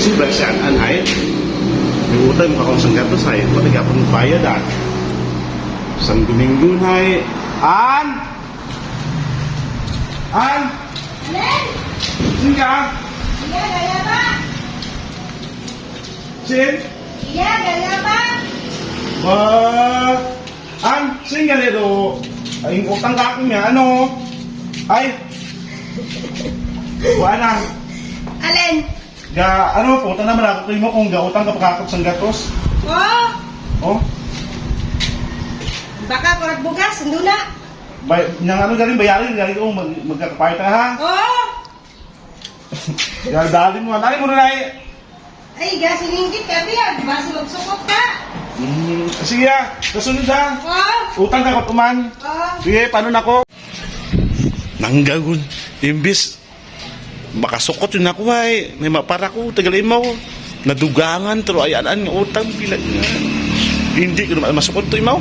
Kasi ba siya anay? Yung utang mo akong sanggatos ay, pati ka pang bayad ah. Isang Domingo ay, An! Alin? Sino ka? Iya, gaya ba? Sin? Iya, gaya ba? An? Sino ka nito? Ay, utang ka akin nga, ano? Ay! Buwana. Alin? Ano po, naman ako kayo mo kung gautang ka pakakot sang gatos. Oh, Oh? baka kurang bugas, hindi na. Nang ano galing bayarin, galing ko magkakapay ta ha? Oh, Dalin mo na eh. ay, gasiningkit ka, Pia. Basi magsukot ka. Sige ha, kasunod ha. Oh, Utang ka katuman. oh. Sige, paano na ko? Nanggagun, imbis makasukot yun ako ay. May mapara ko, tagalin mo. Nadugangan, pero ayan, utang pilag nga. Hindi ko naman masukot to imaw.